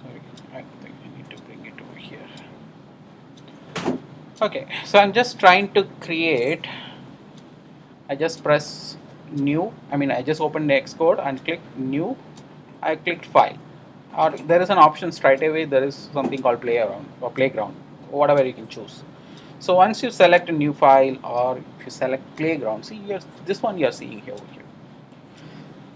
Sorry, I think I need to bring it over here. Okay, so I'm just trying to create. I just press new. I just opened the Xcode and click new. I clicked file. Or there is an option straight away. There is something called play around or playground, whatever you can choose. So once you select a new file, or if you select playground, see here, this one you are seeing here over here.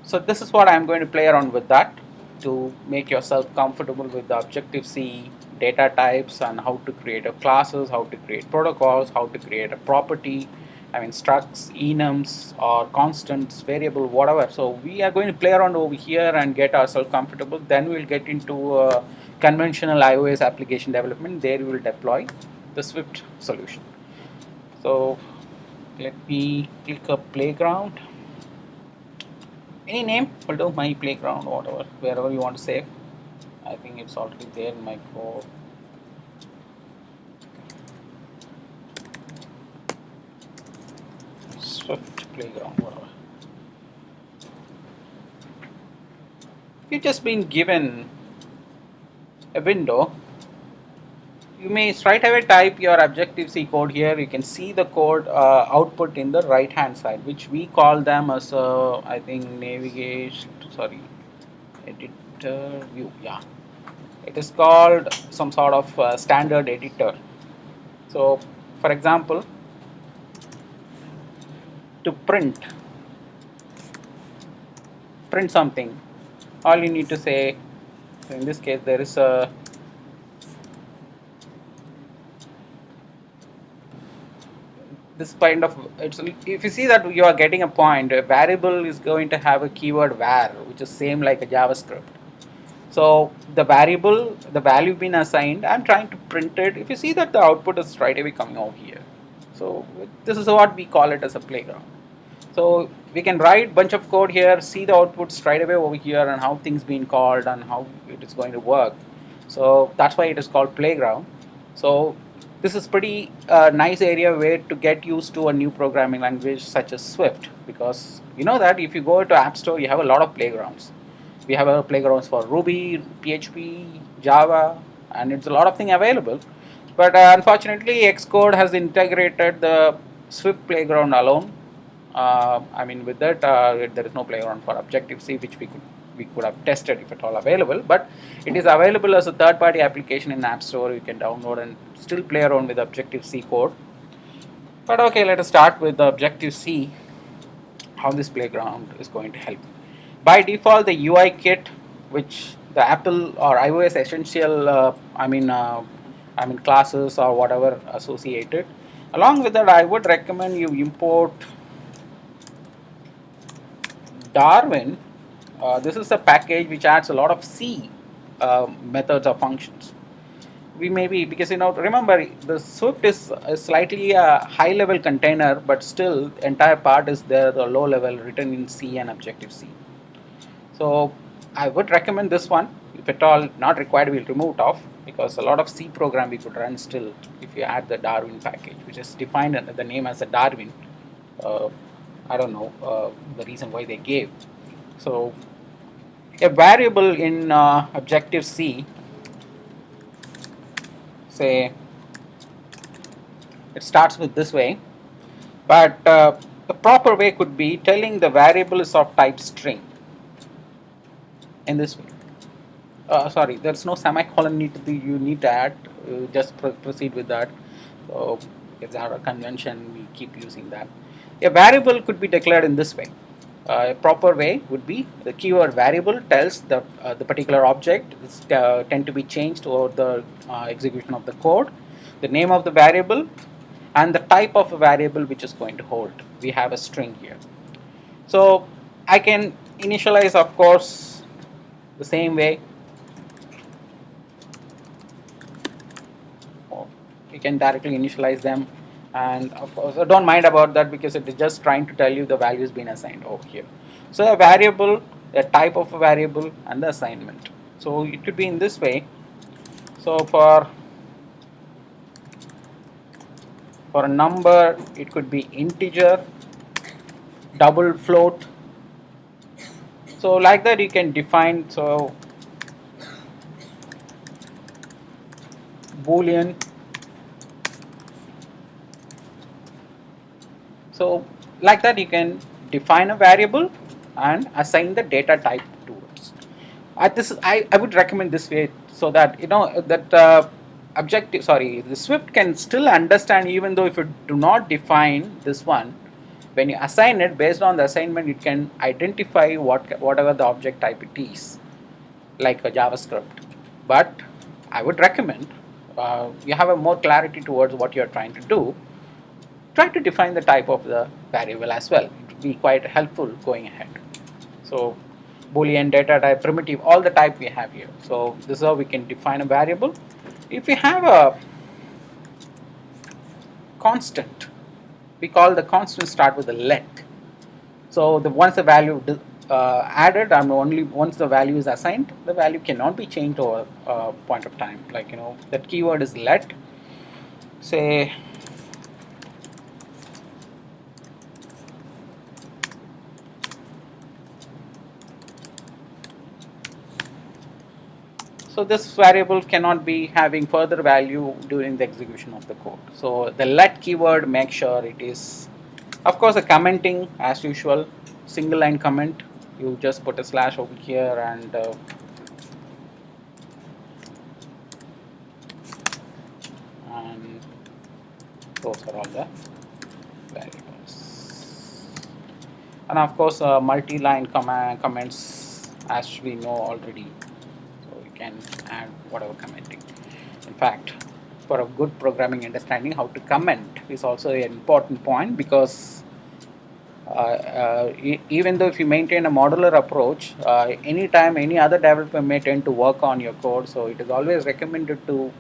So this is what I'm going to play around with that to make yourself comfortable with the Objective-C data types and how to create a classes, how to create protocols, how to create a property, structs, enums or constants, variable, whatever. So we are going to play around over here and get ourselves comfortable. Then we'll get into conventional iOS application development. There we will deploy the Swift solution. So let me click a playground. Any name will do, my playground, whatever, wherever you want to save. I think it's already there in my code. Swift playground, whatever. You've just been given a window. You may straight away type your Objective-C code here. You can see the code output in the right hand side, which we call them as I think navigation, sorry, editor view. Yeah, it is called some sort of standard editor. So for example, to print something, all you need to say, in this case there is a this kind of, it's, if you see that you are getting a point, a variable is going to have a keyword var, which is same like a JavaScript. So the variable, the value been assigned, I'm trying to print it. If you see that the output is straight away coming over here. So this is what we call it as a playground. So we can write bunch of code here, see the output straight away over here and how things being called and how it is going to work. So that's why it is called playground. So this is pretty nice area where to get used to a new programming language such as Swift, because you know that if you go to App Store, you have a lot of playgrounds. We have a playgrounds for Ruby, PHP, Java, and it's a lot of things available. But unfortunately, Xcode has integrated the Swift playground alone. With that, there is no playground for Objective-C, which we could have tested if at all available. But it is available as a third-party application in App Store. You can download and still play around with Objective-C code. But okay, let us start with the Objective-C. How this playground is going to help. By default, the UI kit, which the Apple or iOS essential, classes or whatever associated. Along with that, I would recommend you import Darwin. This is a package which adds a lot of C methods or functions. We may be, because remember the Swift is a slightly high level container, but still entire part is there, the low level written in C and Objective-C. So I would recommend this one. If at all not required, we'll remove it off, because a lot of C program we could run still if you add the Darwin package, which is defined under the name as a Darwin. I don't know the reason why they gave. So a variable in Objective-C, say it starts with this way, but the proper way could be telling the variable is of type string in this way. Sorry, there's no semicolon you need to add. Just proceed with that. So it's our convention, we keep using that. A variable could be declared in this way. A proper way would be the keyword variable tells the particular object is tend to be changed over the execution of the code, the name of the variable, and the type of a variable which is going to hold. We have a string here. So I can initialize, of course, the same way. You can directly initialize them, and of course don't mind about that, because it is just trying to tell you the values being assigned over here. So a variable, a type of a variable, and the assignment. So it could be in this way. So for a number, it could be integer, double, float. So like that you can define. So Boolean. So like that you can define a variable and assign the data type to it. I would recommend this way so that you know that the Swift can still understand even though if you do not define this one, when you assign it based on the assignment it can identify whatever the object type it is, like a JavaScript. But I would recommend you have a more clarity towards what you're trying to do, try to define the type of the variable as well. It would be quite helpful going ahead. So Boolean, data type, primitive, all the type we have here. So this is how we can define a variable. If we have a constant, we call the constant start with a let. So once the value added and only once the value is assigned, the value cannot be changed over a point of time. Like that keyword is let. Say so this variable cannot be having further value during the execution of the code. So the let keyword makes sure it is, of course, the commenting as usual, single line comment. You just put a slash over here and those are all the variables. And of course, multi-line comments as we know already. So you can add whatever commenting. In fact, for a good programming understanding, how to comment is also an important point because even though if you maintain a modular approach, anytime any other developer may tend to work on your code, so it is always recommended to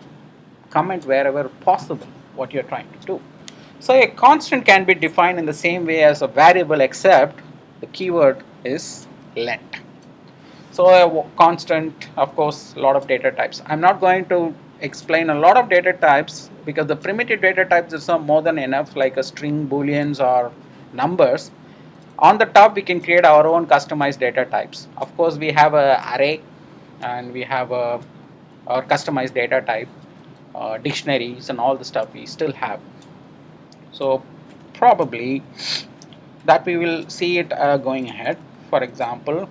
comment wherever possible what you're trying to do. So a constant can be defined in the same way as a variable except the keyword is let. So a constant, of course, a lot of data types. I'm not going to explain a lot of data types because the primitive data types is more than enough, like a string, booleans, or numbers. On the top, we can create our own customized data types. Of course, we have a array, and we have our customized data type, dictionaries, and all the stuff we still have. So probably that we will see it going ahead. For example,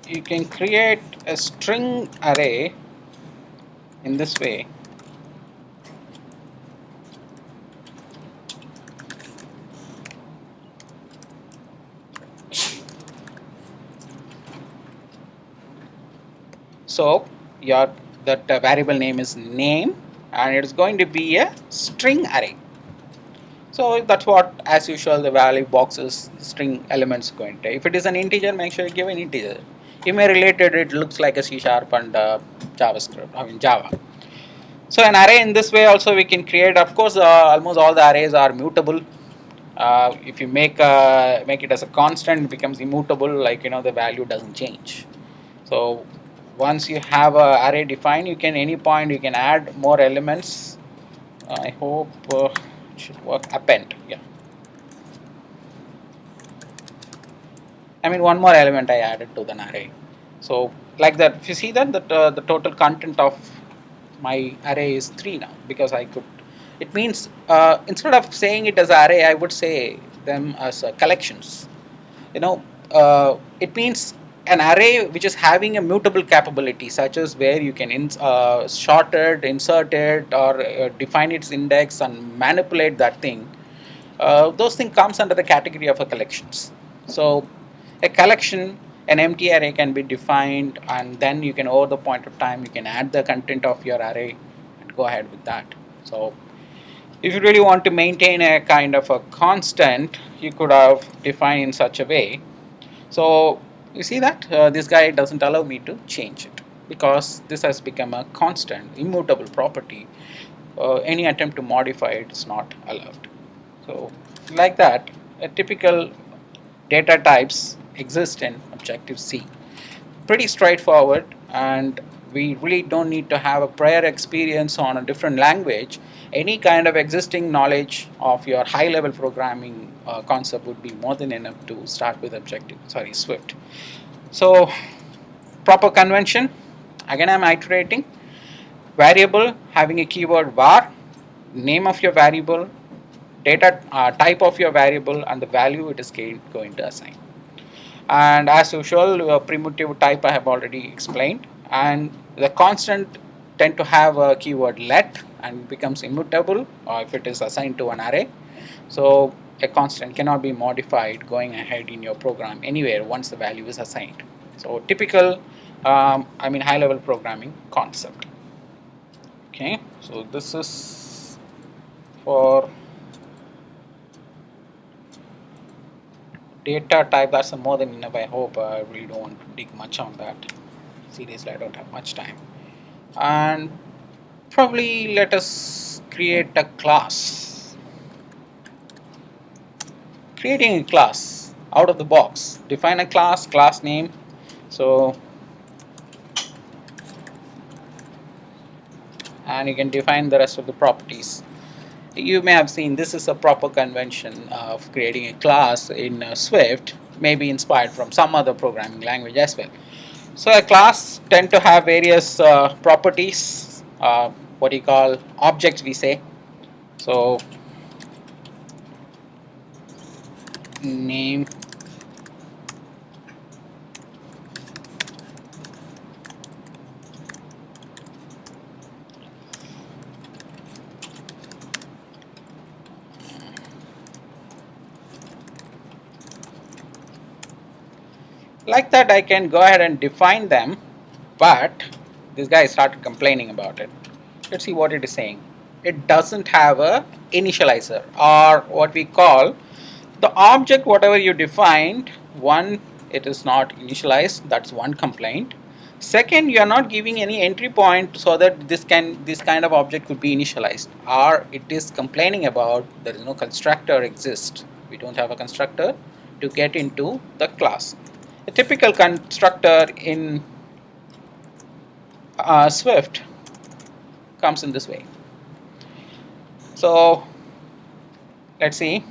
you can create a string array in this way. So that variable name is name and it is going to be a string array. So that's what, as usual, the value boxes string elements going to. If it is an integer, make sure you give an integer. You may relate it looks like a C# and JavaScript, Java. So an array in this way also we can create. Of course, almost all the arrays are mutable. If you make it as a constant, it becomes immutable. Like the value doesn't change. So once you have a array defined, you can any point you can add more elements. I hope it should work. Append, yeah. I mean one more element I added to the array. So like that, if you see that the total content of my array is 3 now because I could. It means instead of saying it as array, I would say them as collections. It means an array which is having a mutable capability, such as where you can sort it, insert it, or define its index and manipulate that thing. Those things comes under the category of a collections. So a collection, an empty array can be defined, and then you can, over the point of time, you can add the content of your array and go ahead with that. So if you really want to maintain a kind of a constant, you could have defined in such a way. So you see that this guy doesn't allow me to change it because this has become a constant, immutable property. Any attempt to modify it is not allowed. So like that, a typical data types exist in Objective-C. Pretty straightforward, and We really don't need to have a prior experience on a different language. Any kind of existing knowledge of your high level programming concept would be more than enough to start with Swift. So, proper convention, again I'm iterating. Variable having a keyword var, name of your variable, data type of your variable, and the value it is going to assign. And as usual, primitive type I have already explained, and the constant tend to have a keyword let and becomes immutable if it is assigned to an array. So a constant cannot be modified going ahead in your program anywhere once the value is assigned. So typical, high level programming concept. Okay, so this is for data type. That's more than enough. I hope. I really don't want to dig much on that. Seriously, I don't have much time. And probably let us create a class. Creating a class out of the box. Define a class name. So, and you can define the rest of the properties. You may have seen this is a proper convention of creating a class in Swift, maybe inspired from some other programming language as well. So a class tend to have various properties, what you call objects we say. So name, like that I can go ahead and define them, but this guy started complaining about it. Let's see what it is saying. It doesn't have a initializer, or what we call the object whatever you defined. One, it is not initialized, that's one complaint. Second, you are not giving any entry point so that this kind of object could be initialized, or it is complaining about there is no constructor exist. We don't have a constructor to get into the class. A typical constructor in Swift comes in this way. So let's see.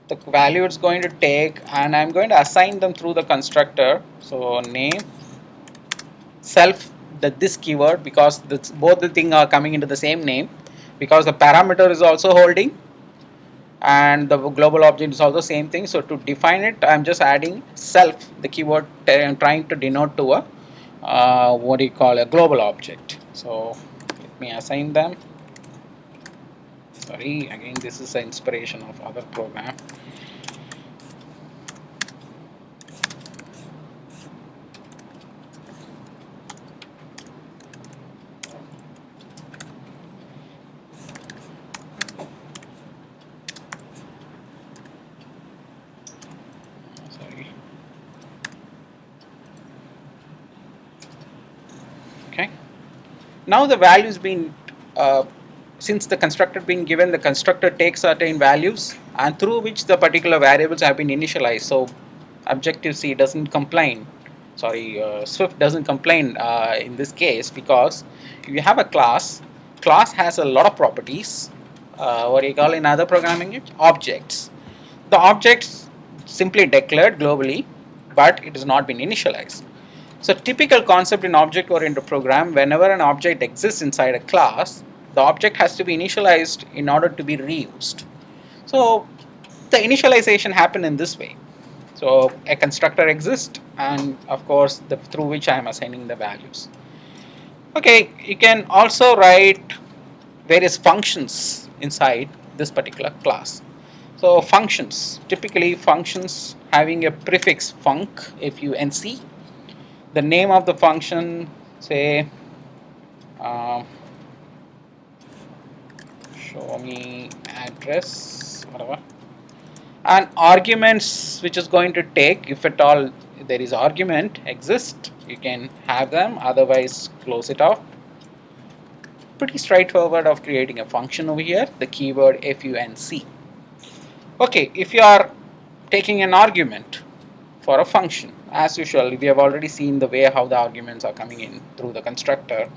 The value it's going to take, and I'm going to assign them through the constructor. So name self this keyword, because both the thing are coming into the same name, because the parameter is also holding and the global object is also same thing. So to define it, I'm just adding self, the keyword I'm trying to denote to a what do you call a global object. So let me assign them. Sorry, again this is an inspiration of other program. Sorry. Okay. Now the value is being since the constructor being given, the constructor takes certain values and through which the particular variables have been initialized. So Objective C doesn't complain. Sorry, Swift doesn't complain in this case, because you have a class. Class has a lot of properties. What do you call in other programming language? Objects. The objects simply declared globally, but it has not been initialized. So typical concept in object-oriented program, whenever an object exists inside a class, the object has to be initialized in order to be reused. So the initialization happen in this way. So a constructor exists, and of course through which I am assigning the values. Okay, you can also write various functions inside this particular class. So functions, typically functions having a prefix func, func. The name of the function, say show me address, whatever, and arguments which is going to take, if at all there is argument exist, you can have them, otherwise close it off. Pretty straightforward of creating a function over here, the keyword func. Okay, if you are taking an argument for a function, as usual, we have already seen the way how the arguments are coming in through the constructor.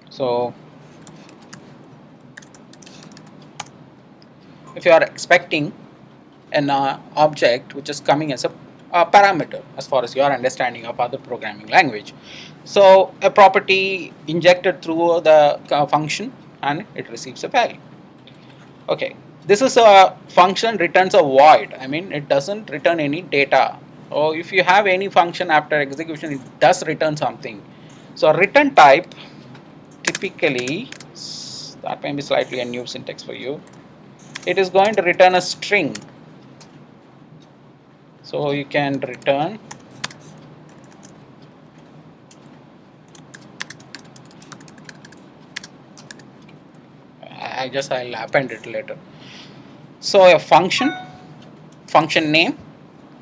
So if you are expecting an object which is coming as a parameter as far as your understanding of other programming language, so a property injected through the function and it receives a value. Okay, this is a function returns a void. I mean, it doesn't return any data. Or if you have any function after execution, it does return something. So a return type typically, that may be slightly a new syntax for you, it is going to return a string. So you can return I'll append it later. So a function name,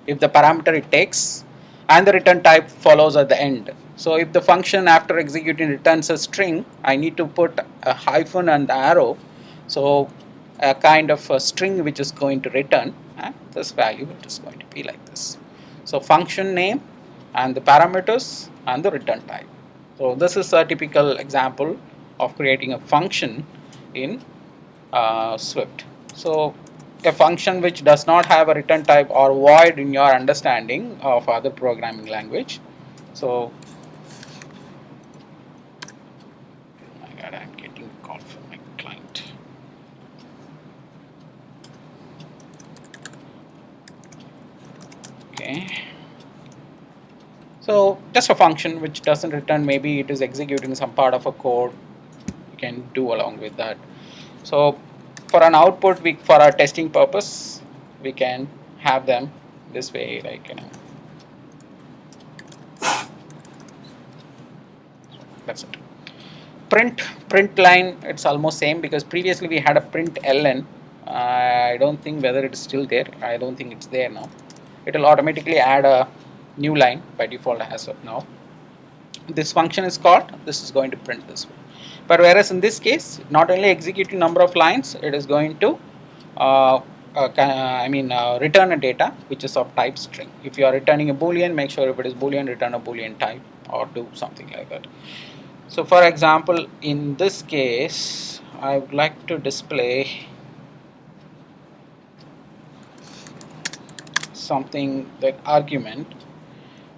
if the parameter it takes, and the return type follows at the end. So if the function after executing returns a string, I need to put a hyphen and arrow. So a kind of a string which is going to return, and this value it is going to be like this. So function name and the parameters and the return type. So this is a typical example of creating a function in Swift. So a function which does not have a return type or void in your understanding of other programming language. So, oh my God, I'm getting a call from my client. Okay. So just a function which doesn't return, maybe it is executing some part of a code, you can do along with that. So for an output, for our testing purpose, we can have them this way, like, you know. That's it. Print line, it's almost same, because previously we had a print ln. I don't think whether it is still there. I don't think it's there now. It will automatically add a new line by default as of now. This function is called, this is going to print this way. But whereas in this case, not only executing number of lines, it is going to return a data which is of type string. If you are returning a boolean, make sure if it is boolean, return a boolean type or do something like that. So for example, in this case, I would like to display something like argument.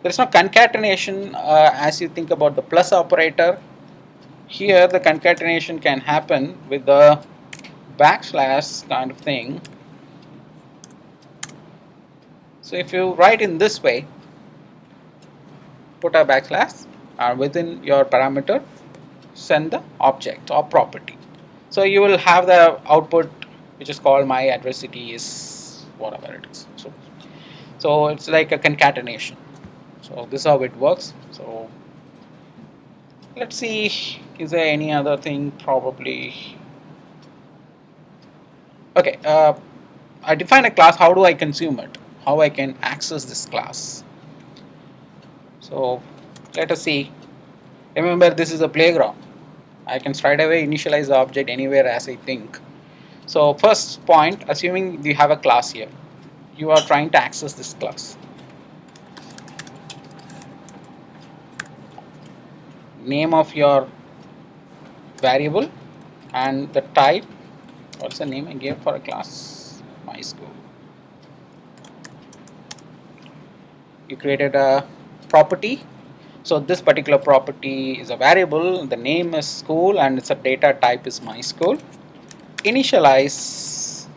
There is no concatenation as you think about the plus operator. Here the concatenation can happen with the backslash kind of thing. So if you write in this way, put a backslash within your parameter, send the object or property. So you will have the output which is called my address city is whatever it is. So it's like a concatenation. So this is how it works. So let's see, is there any other thing? Probably. Okay, I define a class. How do I consume it? How I can access this class? So let us see. Remember, this is a playground. I can straight away initialize the object anywhere as I think. So first point, assuming you have a class here, you are trying to access this class. Name of your variable and the type. What's the name I gave for a class? My school. You created a property. So this particular property is a variable. The name is school and it's a data type is my school. Initialize.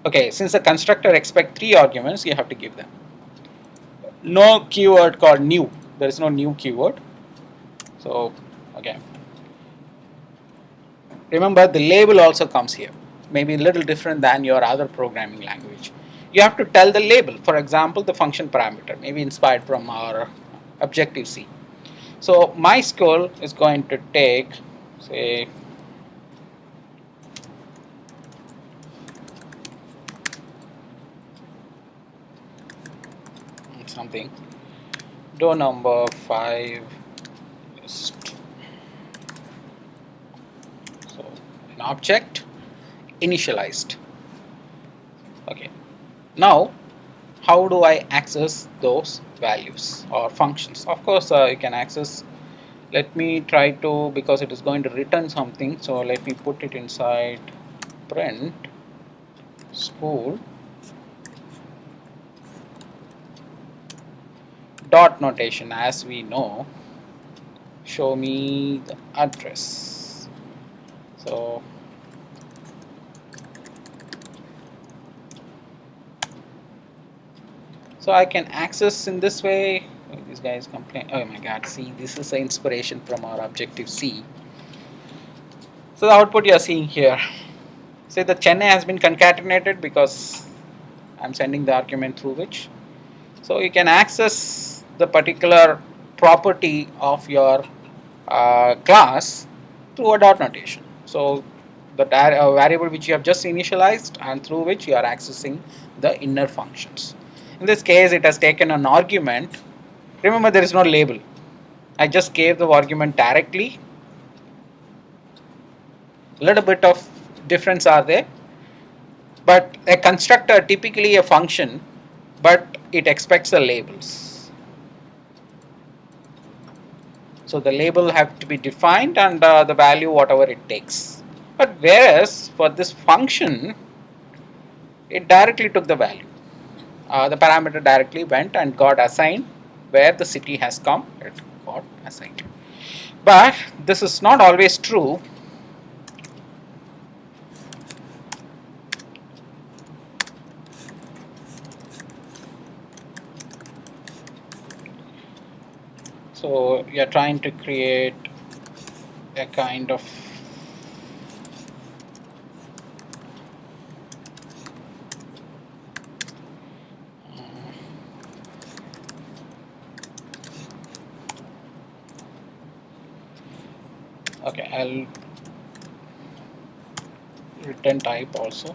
Okay, since the constructor expects 3 arguments, you have to give them. No keyword called new. There is no new keyword. So again, remember the label also comes here. Maybe a little different than your other programming language. You have to tell the label. For example, the function parameter, maybe inspired from our Objective-C. So my school is going to take, say, something. Door number 5 is 2. So an object initialized. Okay. Now, how do I access those values or functions? Of course, you can access. Let me try to, because it is going to return something. So let me put it inside print school dot notation. As we know, show me the address. So I can access in this way. Oh, this guy is complaining. Oh my god, see, this is the inspiration from our Objective C. So the output you are seeing here. Say the Chennai has been concatenated because I'm sending the argument through which. So you can access the particular property of your class through a dot notation. So the variable which you have just initialized and through which you are accessing the inner functions. In this case, it has taken an argument. Remember, there is no label. I just gave the argument directly. A little bit of difference are there, but a constructor, typically a function, but it expects the labels. So the label have to be defined and the value whatever it takes. But whereas for this function, it directly took the value. The parameter directly went and got assigned where the city has come, it got assigned. But this is not always true. So you are trying to create a kind of okay, I'll return type also.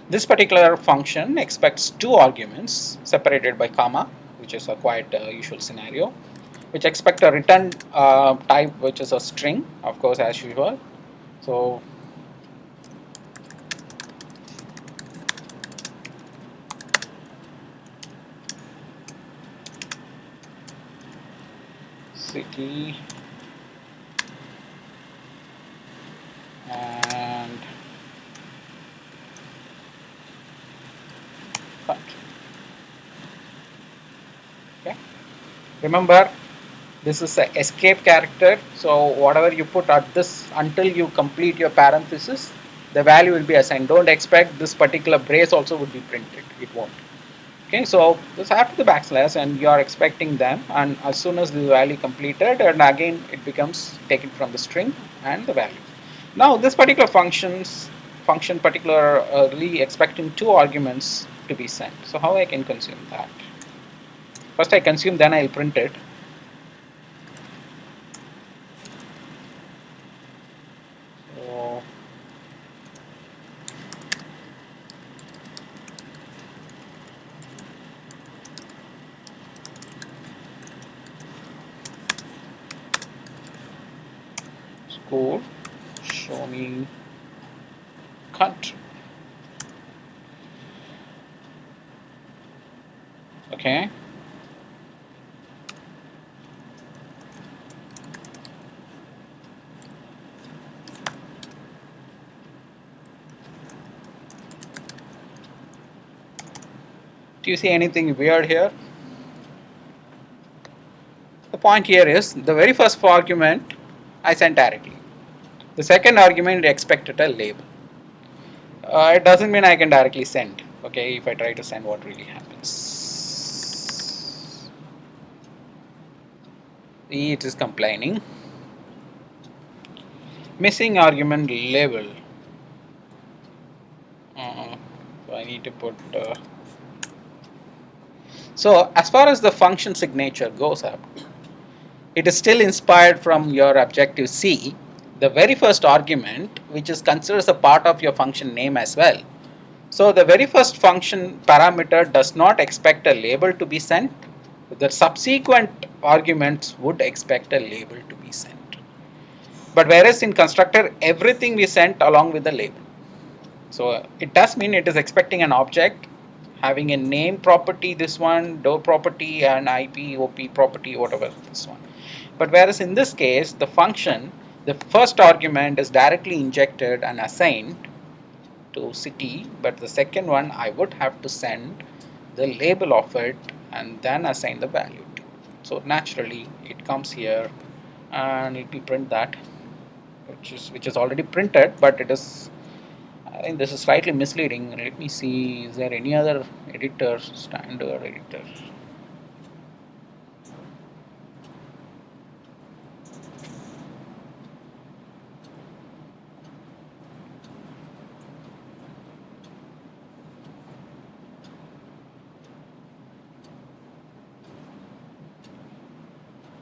This particular function expects 2 arguments separated by comma, which is a quite usual scenario, which expect a return type which is a string, of course, as usual. So city and country. Okay. Remember, this is an escape character. So whatever you put at this until you complete your parenthesis, the value will be assigned. Don't expect this particular brace also would be printed. It won't. Okay, so this after the backslash and you are expecting them, and as soon as the value completed, and again it becomes taken from the string and the value. Now this particular function particularly expecting 2 arguments to be sent. So how I can consume that? First I consume, then I'll print it. So school, show me country. Okay. Do you see anything weird here? The point here is the very first argument I sent directly. The second argument expected a label. It doesn't mean I can directly send. Okay, if I try to send, what really happens? See, it is complaining. Missing argument label. So I need to put. So as far as the function signature goes up, it is still inspired from your Objective C, the very first argument, which is considered as a part of your function name as well. So the very first function parameter does not expect a label to be sent. The subsequent arguments would expect a label to be sent. But whereas in constructor, everything we sent along with the label. So it does mean it is expecting an object having a name property, this one, door property, and IP, OP property, whatever, this one. But whereas in this case, the function, the first argument is directly injected and assigned to city, but the second one I would have to send the label of it and then assign the value to. So naturally it comes here and it will print that, which is already printed, but it is, I think this is slightly misleading. Let me see, is there any other editor, standard editor?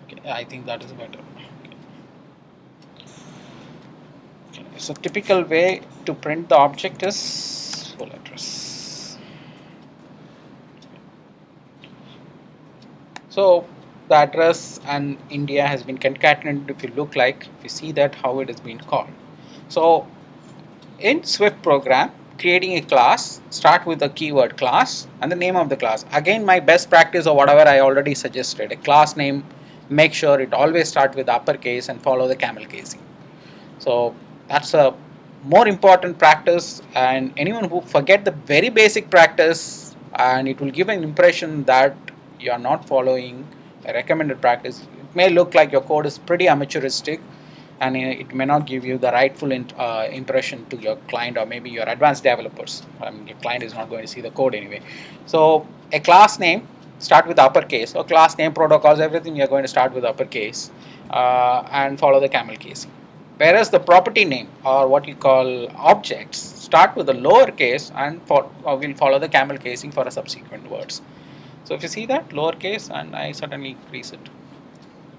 Okay, I think that is better. Okay. So typical way to print the object is full address. So the address and India has been concatenated. If you look like, if you see that how it has been called. So in Swift program, creating a class, start with the keyword class and the name of the class. Again, my best practice or whatever I already suggested, a class name, make sure it always start with uppercase and follow the camel casing. So that's a more important practice, and anyone who forget the very basic practice, and it will give an impression that you are not following a recommended practice. It may look like your code is pretty amateuristic, and it may not give you the rightful impression to your client or maybe your advanced developers. I mean, your client is not going to see the code anyway. So a class name, start with uppercase. So class name, protocols, everything you're going to start with uppercase and follow the camel casing. Whereas the property name or what you call objects start with the lowercase and will follow the camel casing for a subsequent words. So if you see that lowercase, and I certainly increase it.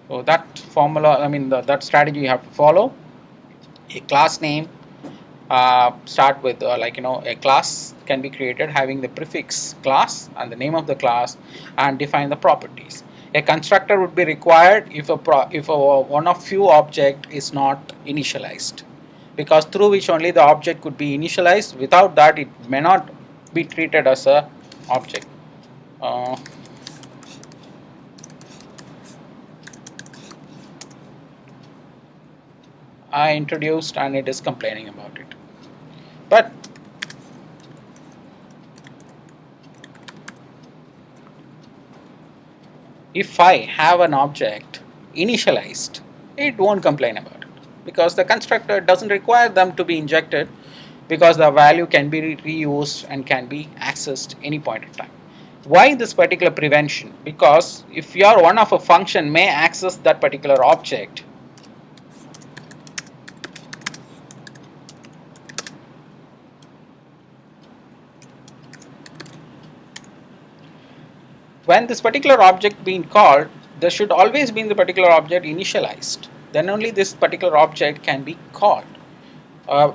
So that formula, I mean that strategy you have to follow. A class name start with a class can be created having the prefix class and the name of the class and define the properties. A constructor would be required if one of few object is not initialized, because through which only the object could be initialized. Without that, it may not be treated as a object. I introduced and it is complaining about it. But if I have an object initialized, it won't complain about it, because the constructor doesn't require them to be injected, because the value can be reused and can be accessed any point in time. Why this particular prevention? Because if your one of a function may access that particular object, when this particular object being called, there should always be the particular object initialized. Then only this particular object can be called.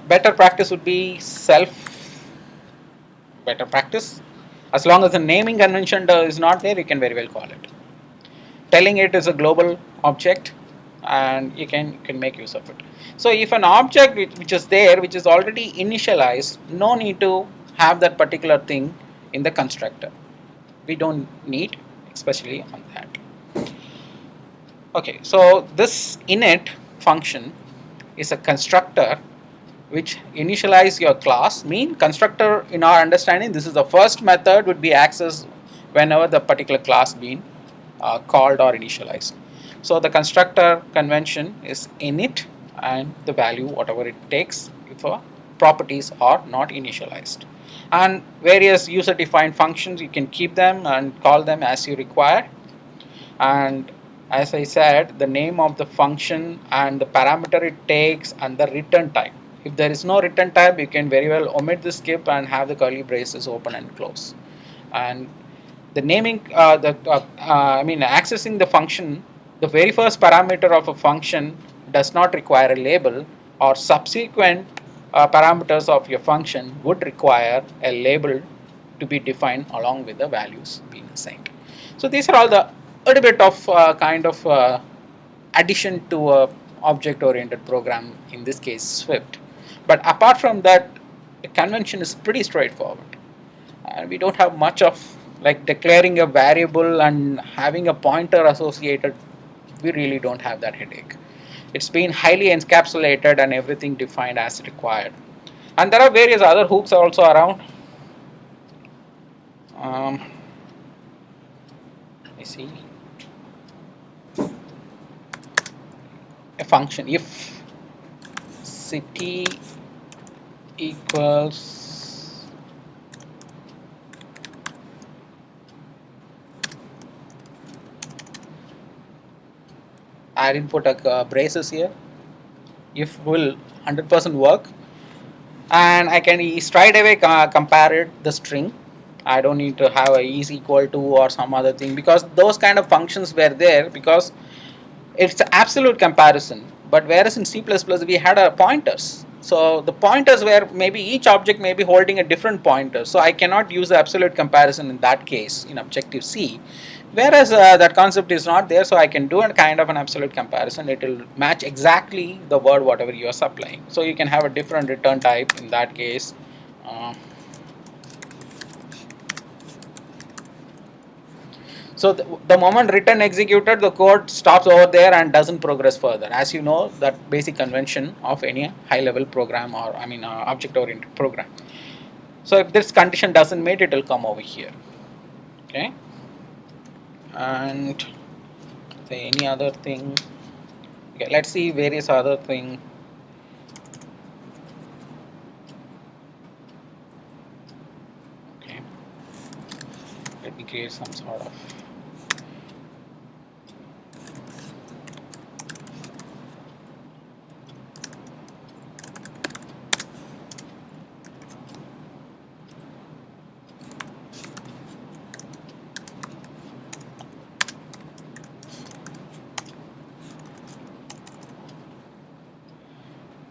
Better practice would be better practice. As long as the naming convention is not there, you can very well call it. Telling it is a global object, and you can make use of it. So if an object which is there, which is already initialized, no need to have that particular thing in the constructor. We don't need, especially on that. Okay, so this init function is a constructor which initialize your class. Mean constructor, in our understanding, this is the first method would be accessed whenever the particular class being called or initialized. So the constructor convention is init and the value whatever it takes if properties are not initialized. And various user defined functions, you can keep them and call them as you require. And as I said, the name of the function and the parameter it takes and the return type. If there is no return type, you can very well omit the skip and have the curly braces open and close. And the naming, accessing the function, the very first parameter of a function does not require a label, or subsequent parameters of your function would require a label to be defined along with the values being assigned. So these are all the little bit of kind of addition to a object oriented program, in this case Swift. But apart from that, the convention is pretty straightforward, and we don't have much of like declaring a variable and having a pointer associated. We really don't have that headache. It's been highly encapsulated and everything defined as required. And there are various other hooks also around. Let me see. A function if city equals I didn't put a braces here. If will 100% work, and I can straight away compare it the string. I don't need to have a is equal to or some other thing, because those kind of functions were there because it's an absolute comparison. But whereas in C++ we had pointers, so the pointers were maybe each object may be holding a different pointer, so I cannot use the absolute comparison in that case in Objective C. Whereas that concept is not there, so I can do a kind of an absolute comparison. It will match exactly the word whatever you are supplying. So you can have a different return type in that case. So the moment return executed, the code stops over there and doesn't progress further. As you know, that basic convention of any high-level program, or object-oriented program. So if this condition doesn't meet, it will come over here. Okay. And say any other thing. Okay, let's see various other thing. Okay. Let me create some sort of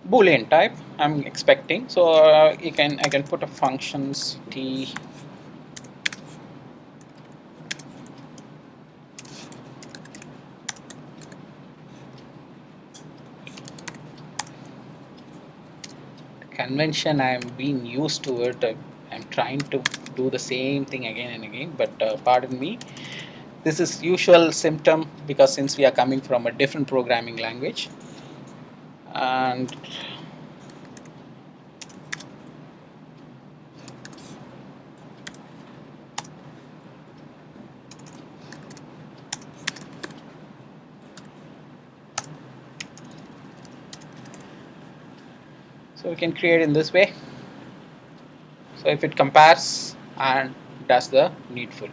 Boolean type I'm expecting. So I can put a functions t convention. I'm being used to it. I'm trying to do the same thing again and again, but pardon me. This is usual symptom, because since we are coming from a different programming language, and so we can create in this way. So if it compares and does the needful.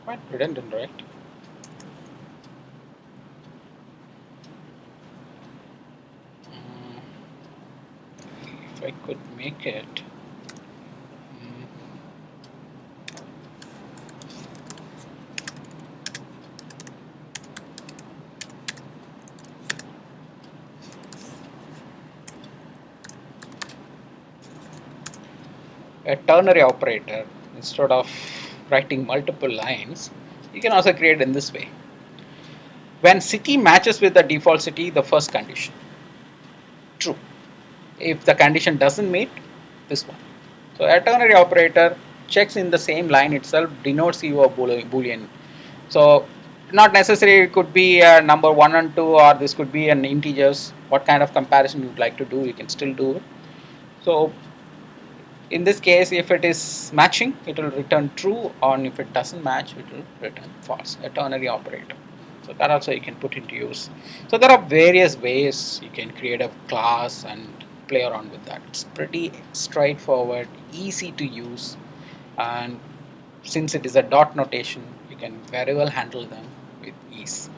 Quite redundant, right? If I could make it a ternary operator, instead of writing multiple lines, you can also create in this way. When city matches with the default city, the first condition, true. If the condition doesn't meet, this one. So a ternary operator checks in the same line itself, denotes your boolean. So not necessarily it could be a number 1 and 2, or this could be an integers. What kind of comparison you would like to do, you can still do it. So in this case, if it is matching, it will return true, and if it doesn't match, it will return false. A ternary operator. So that also you can put into use. So there are various ways you can create a class and play around with that. It's pretty straightforward, easy to use, and since it is a dot notation, you can very well handle them with ease.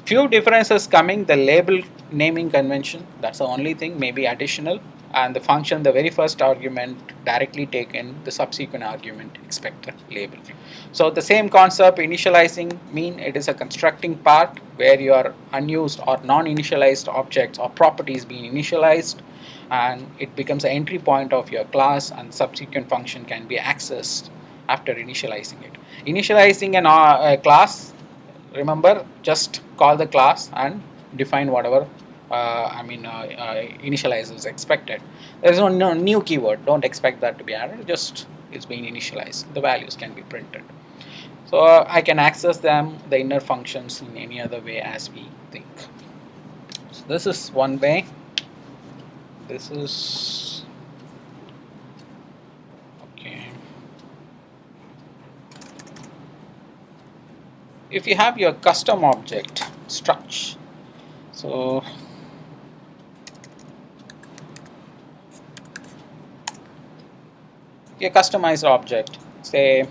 Few differences coming: the label naming convention, that's the only thing, maybe additional. and the function, the very first argument directly taken, the subsequent argument expected label. So the same concept, initializing, mean it is a constructing part where your unused or non-initialized objects or properties being initialized, and it becomes an entry point of your class, and subsequent function can be accessed after initializing it. Initializing a class, remember, just call the class and define whatever initialize is expected. There is no new keyword. Don't expect that to be added. Just it's being initialized. The values can be printed. So I can access them, the inner functions, in any other way as we think. So this is one way. This is okay. If you have your custom object struct, so your customized object, say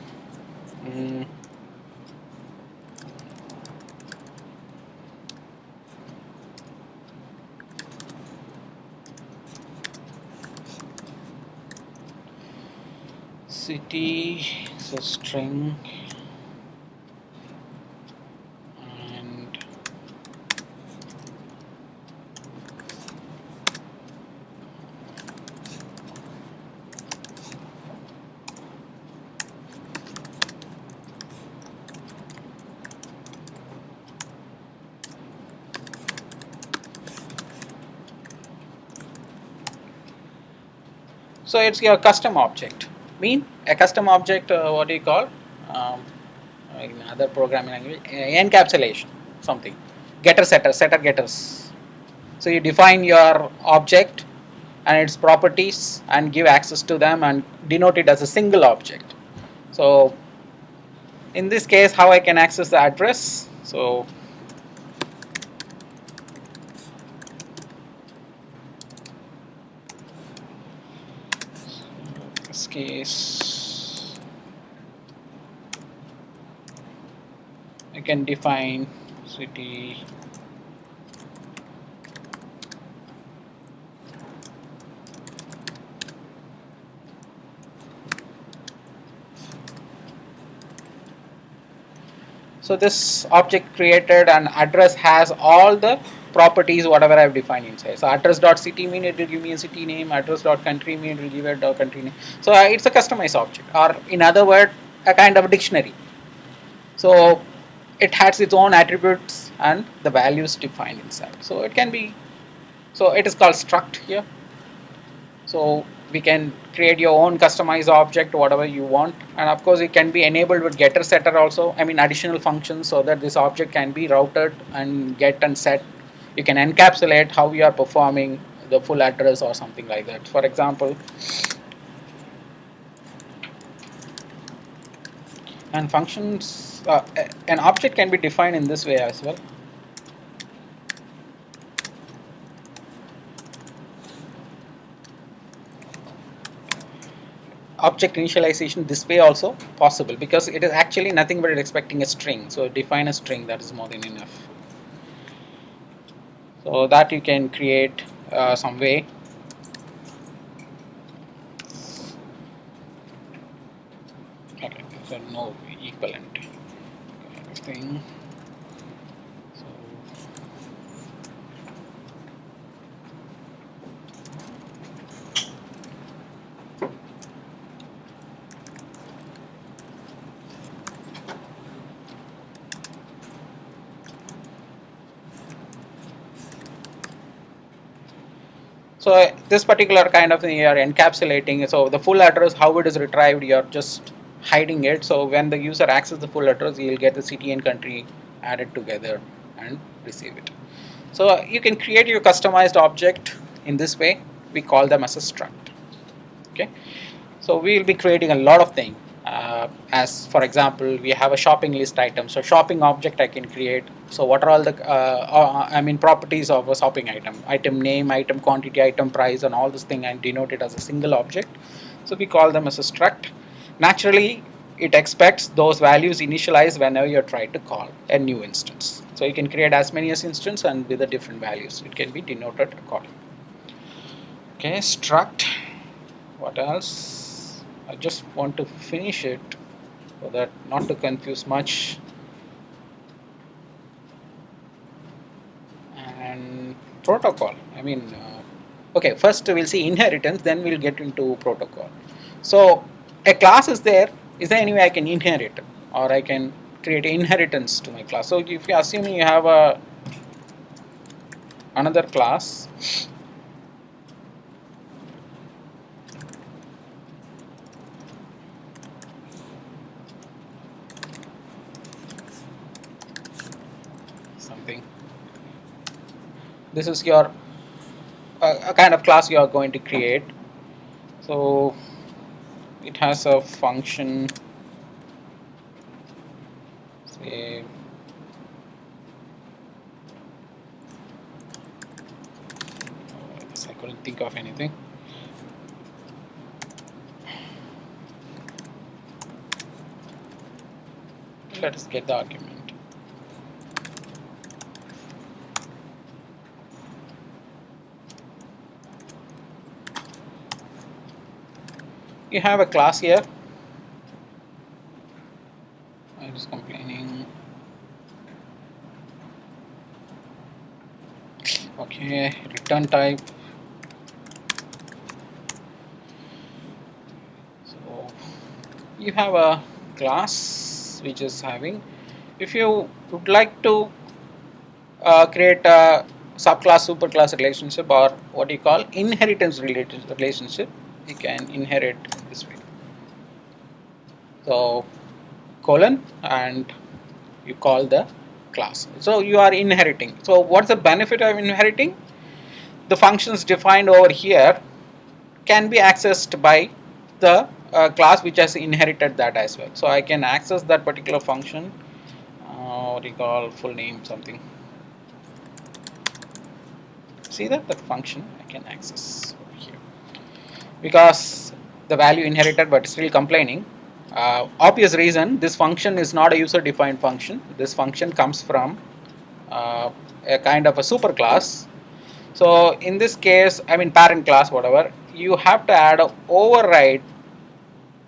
city, so string, and so it's your custom object. Mean a custom object, what do you call in other programming language, encapsulation, something, getter setter, setter getters. So you define your object and its properties and give access to them and denote it as a single object. So in this case, how I can access the address? So in this case, I can define city So this object created an address has all the properties whatever I have defined inside. So address.city mean it will give me a city name, address.country mean it will give it a country name. So it's a customized object, or in other words, a kind of a dictionary. So it has its own attributes and the values defined inside. So it can be, so it is called struct here. So we can create your own customized object, whatever you want, and of course it can be enabled with getter setter also. I mean additional functions, so that this object can be routed and get and set. You can encapsulate how you are performing the full address or something like that. For example, and functions, an object can be defined in this way as well. Object initialization this way also possible, because it is actually nothing but expecting a string. So define a string, that is more than enough. So that you can create some way. Okay, so no equivalent kind of thing. So this particular kind of thing you are encapsulating. So the full address, how it is retrieved, you are just hiding it. So when the user accesses the full address, he will get the city and country added together and receive it. So you can create your customized object in this way. We call them as a struct. Okay. So we will be creating a lot of things. As for example, we have a shopping list item. So shopping object I can create. So what are all the properties of a shopping item? Item name, item quantity, item price, and all this thing, and denote it as a single object. So we call them as a struct. Naturally, it expects those values initialized whenever you try to call a new instance. So you can create as many as instance and with the different values. It can be denoted accordingly. Okay, struct. What else? I just want to finish it so that not to confuse much. And protocol. Okay, first we'll see inheritance, then we'll get into protocol. So a class is there. Is there any way I can inherit, or I can create inheritance to my class? So if you assuming you have another class, something. This is your a kind of class you are going to create. So it has a function. Say I couldn't think of anything. Let us get the argument. You have a class here. I'm just complaining. Okay, return type. So you have a class which is having. If you would like to create a subclass, superclass relationship, or what you call inheritance related relationship, you can inherit this way. So colon and you call the class. So you are inheriting. So what's the benefit of inheriting? The functions defined over here can be accessed by the class which has inherited that as well. So I can access that particular function. What do you call full name something? See that function I can access over here because the value inherited, but still complaining. Obvious reason, this function is not a user defined function. This function comes from a kind of a superclass. So in this case, parent class, whatever, you have to add a override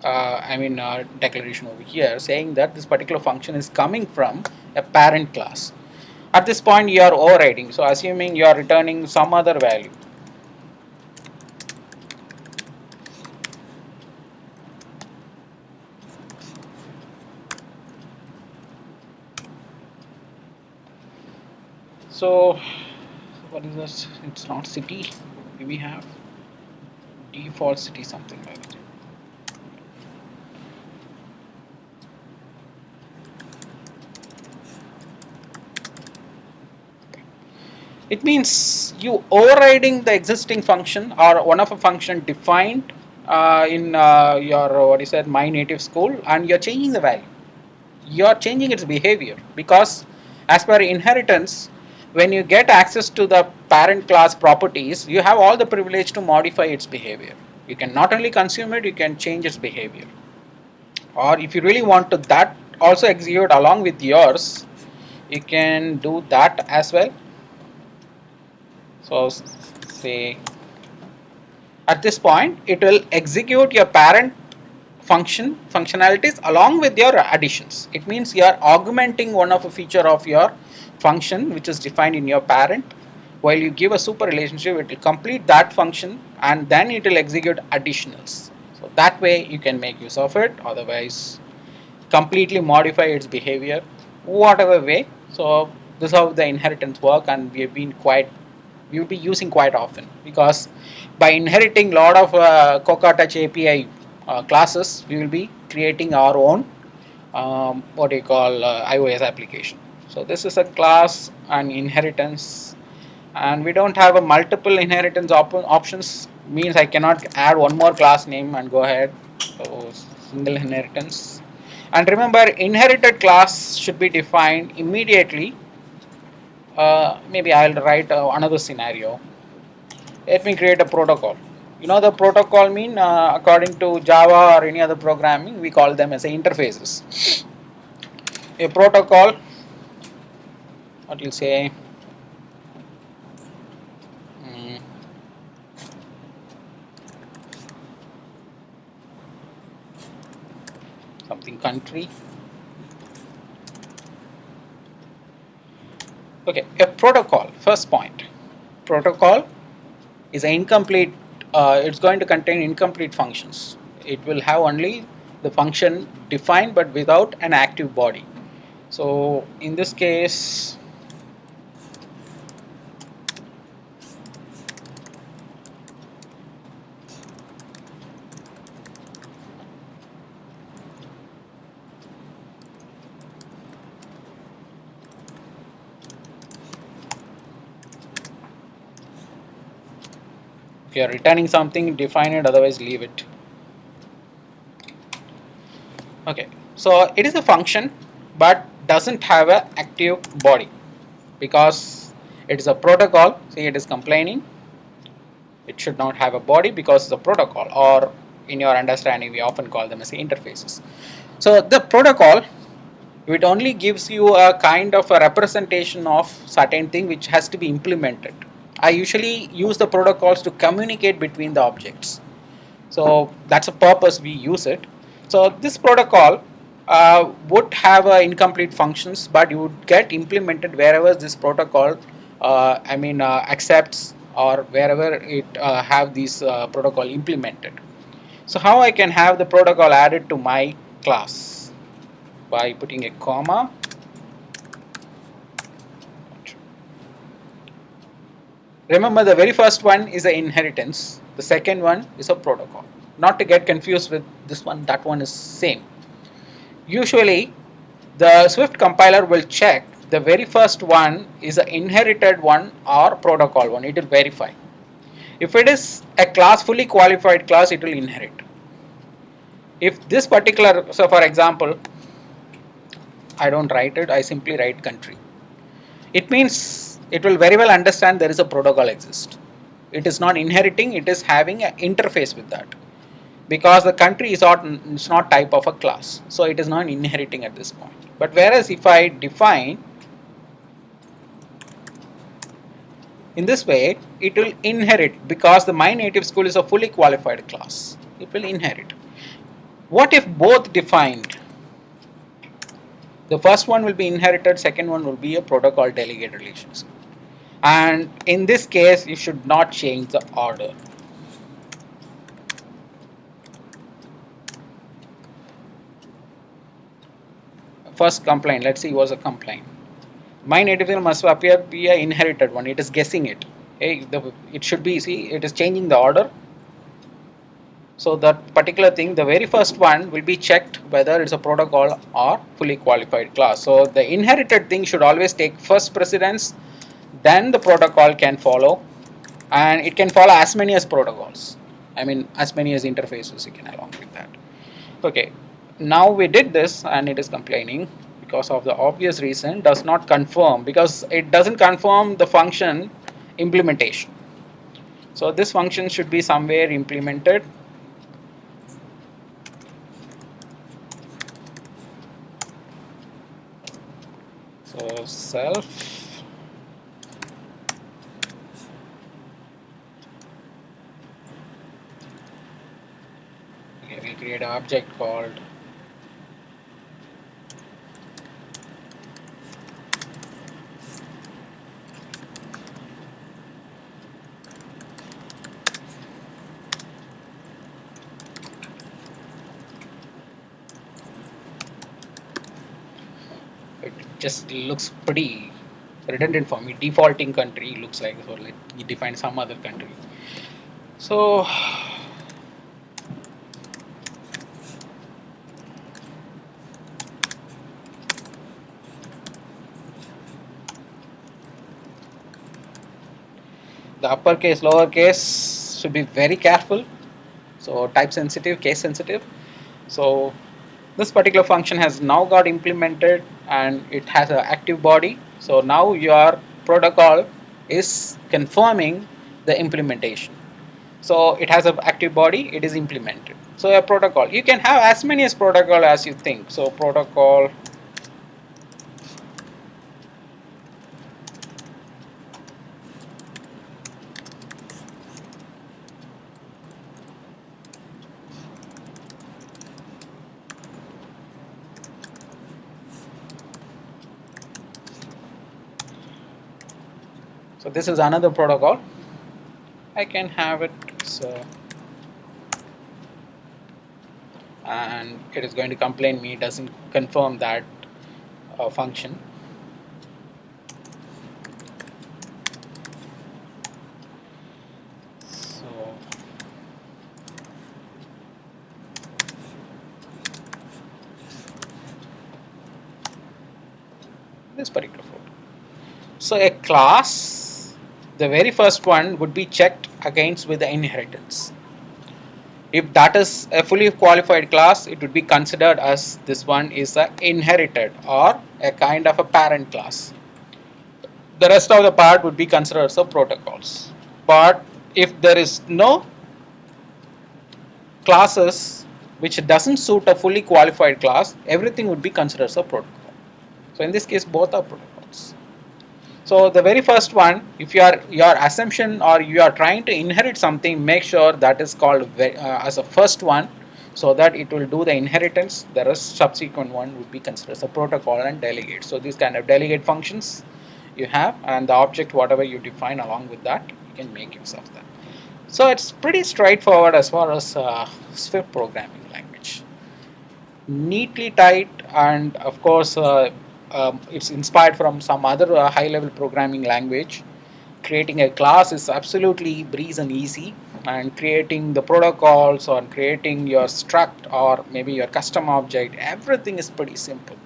declaration over here saying that this particular function is coming from a parent class. At this point you are overriding, so assuming you are returning some other value. So what is this? It's not city. Do we have default city, something like that? It means you overriding the existing function or one of a function defined in your what you said my native school, and you're changing the value. You're changing its behavior because as per inheritance, when you get access to the parent class properties, you have all the privilege to modify its behavior. You can not only consume it, you can change its behavior. Or if you really want to that also execute along with yours, you can do that as well. So say at this point it will execute your parent functionalities along with your additions. It means you are augmenting one of a feature of your function which is defined in your parent. While you give a super relationship, it will complete that function and then it will execute additionals. So that way you can make use of it. Otherwise, completely modify its behavior, whatever way. So this is how the inheritance work, and we will be using quite often because by inheriting a lot of Coca Touch API classes, we will be creating our own what do you call iOS application. So this is a class and inheritance, and we don't have a multiple inheritance options. Means I cannot add one more class name and go ahead. So single inheritance. And remember, inherited class should be defined immediately. Maybe I'll write another scenario. Let me create a protocol. You know the protocol mean according to Java or any other programming, we call them as interfaces. A protocol, what you'll say, mm, something country. Okay, a protocol. First point, protocol is an incomplete. It's going to contain incomplete functions. It will have only the function defined but without an active body. So in this case, if you are returning something, define it. Otherwise, leave it. Okay, so it is a function, but doesn't have an active body because it is a protocol. See, it is complaining. It should not have a body because it's a protocol, or in your understanding, we often call them as interfaces. So the protocol, it only gives you a kind of a representation of certain thing which has to be implemented. I usually use the protocols to communicate between the objects. So that's a purpose we use it. So this protocol would have incomplete functions, but you would get implemented wherever this protocol, accepts, or wherever it have these protocol implemented. So how I can have the protocol added to my class? By putting a comma. Remember, the very first one is an inheritance. The second one is a protocol. Not to get confused with this one, that one is same. Usually, the Swift compiler will check the very first one is an inherited one or protocol one. It will verify. If it is a class, fully qualified class, it will inherit. If this particular, so for example, I don't write it, I simply write country. It means it will very well understand there is a protocol exist. It is not inheriting, it is having an interface with that. Because the country is not, it's not type of a class. So it is not inheriting at this point. But whereas if I define in this way, it will inherit because the my native school is a fully qualified class. It will inherit. What if both defined? The first one will be inherited, second one will be a protocol delegate relationship. And in this case, you should not change the order. First complaint, let's see what's a complaint. My native field must appear be a inherited one. It is guessing it. Hey, it should be, see, it is changing the order. So that particular thing, the very first one will be checked whether it's a protocol or fully qualified class. So the inherited thing should always take first precedence, then the protocol can follow, and it can follow as many as protocols. As many as interfaces you can along with that. Okay, now we did this and it is complaining because of the obvious reason, does not confirm because it doesn't confirm the function implementation. So this function should be somewhere implemented. So self, okay, we'll create an object called it. Just looks pretty redundant for me. Defaulting country looks like, so let me define some other country. So the uppercase, lowercase should be very careful. So type sensitive, case sensitive. So this particular function has now got implemented and it has an active body. So now your protocol is confirming the implementation. So it has an active body, it is implemented. So a protocol, you can have as many as protocol as you think. So protocol So this is another protocol. I can have it. So, and it is going to complain me doesn't confirm that function. So this particular photo. So a class, the very first one would be checked against with the inheritance. If that is a fully qualified class, it would be considered as this one is a inherited or a kind of a parent class. The rest of the part would be considered as a protocols. But if there is no classes which doesn't suit a fully qualified class, everything would be considered as a protocol. So in this case, both are protocols. So the very first one, if your assumption or you are trying to inherit something, make sure that is called as a first one, so that it will do the inheritance. The rest subsequent one would be considered as a protocol and delegate. So these kind of delegate functions you have, and the object whatever you define along with that, you can make use of that. So it's pretty straightforward as far as Swift programming language. Neatly typed, and of course it's inspired from some other high level programming language. Creating a class is absolutely breeze and easy, and creating the protocols or creating your struct or maybe your custom object, everything is pretty simple.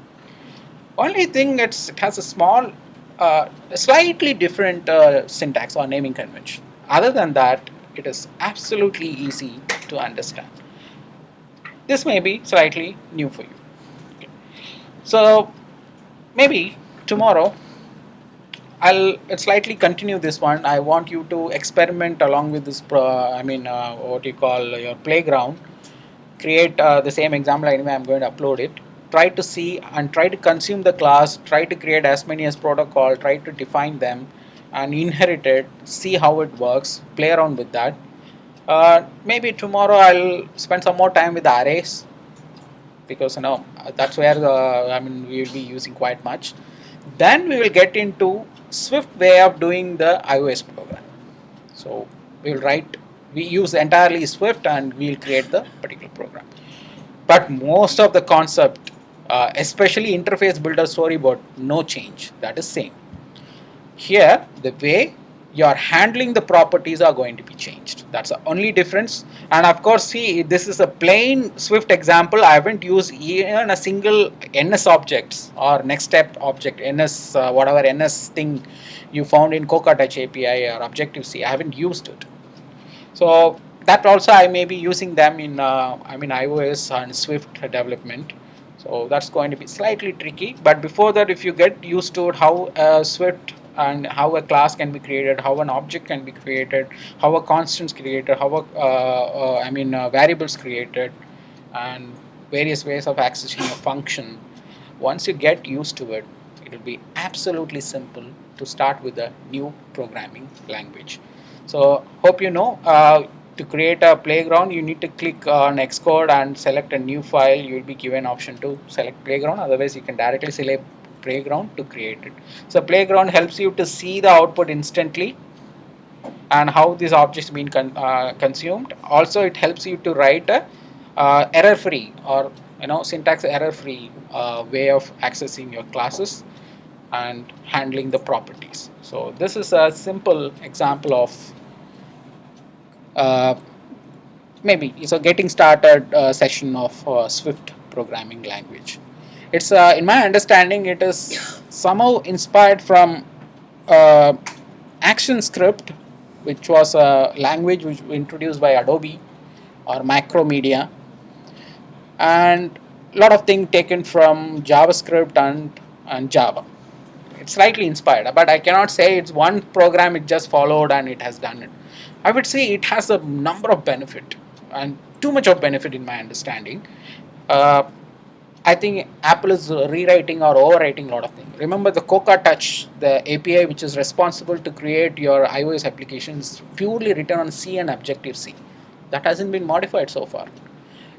Only thing, it has a small slightly different syntax or naming convention. Other than that, it is absolutely easy to understand. This may be slightly new for you. Okay. So maybe tomorrow I'll slightly continue this one. I want you to experiment along with this. What you call your playground. Create the same example. Anyway, I'm going to upload it. Try to see and try to consume the class. Try to create as many as protocol. Try to define them and inherit it. See how it works. Play around with that. Maybe tomorrow I'll spend some more time with the arrays, because that's where we will be using quite much. Then we will get into Swift way of doing the iOS program. So we use entirely Swift and we'll create the particular program. But most of the concept, especially interface builder storyboard, no change. That is same. Here, the way you are handling the properties are going to be changed. That's the only difference. And of course, see, this is a plain Swift example. I haven't used even a single NS objects or next step object, NS, whatever NS thing you found in Touch API or Objective-C. I haven't used it. So that also I may be using them in iOS and Swift development. So that's going to be slightly tricky. But before that, if you get used to it, how Swift and how a class can be created, how an object can be created, how a constants created, how variables created, and various ways of accessing a function. Once you get used to it, it will be absolutely simple to start with a new programming language. So hope you know. To create a playground, you need to click on Xcode and select a new file. You will be given option to select playground. Otherwise, you can directly select playground to create it. So playground helps you to see the output instantly and how these objects being consumed. Also, it helps you to write a error-free or syntax error-free way of accessing your classes and handling the properties. So this is a simple example of uh, maybe it's a getting started session of Swift programming language. It's in my understanding, it is somehow inspired from uh, ActionScript, which was a language which was introduced by Adobe or Macromedia, and a lot of things taken from JavaScript and Java. It's slightly inspired, but I cannot say it's one program it just followed and it has done it. I would say it has a number of benefit, and too much of benefit in my understanding. Uh, I think Apple is rewriting or overwriting a lot of things. Remember the Touch, the API which is responsible to create your iOS applications, purely written on C and Objective-C. That hasn't been modified so far.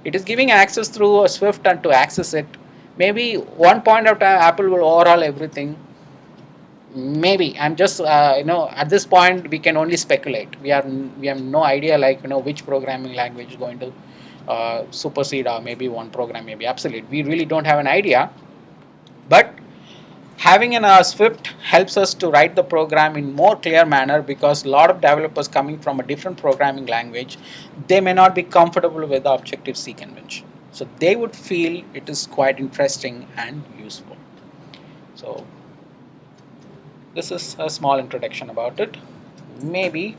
It is giving access through a Swift, and to access it, maybe one point of time Apple will overhaul everything Maybe I'm just at this point we can only speculate. We have no idea, like, which programming language is going to supersede or maybe one program maybe obsolete. We really don't have an idea. But having an Swift helps us to write the program in more clear manner, because a lot of developers coming from a different programming language, they may not be comfortable with the Objective C convention. So they would feel it is quite interesting and useful. So this is a small introduction about it. Maybe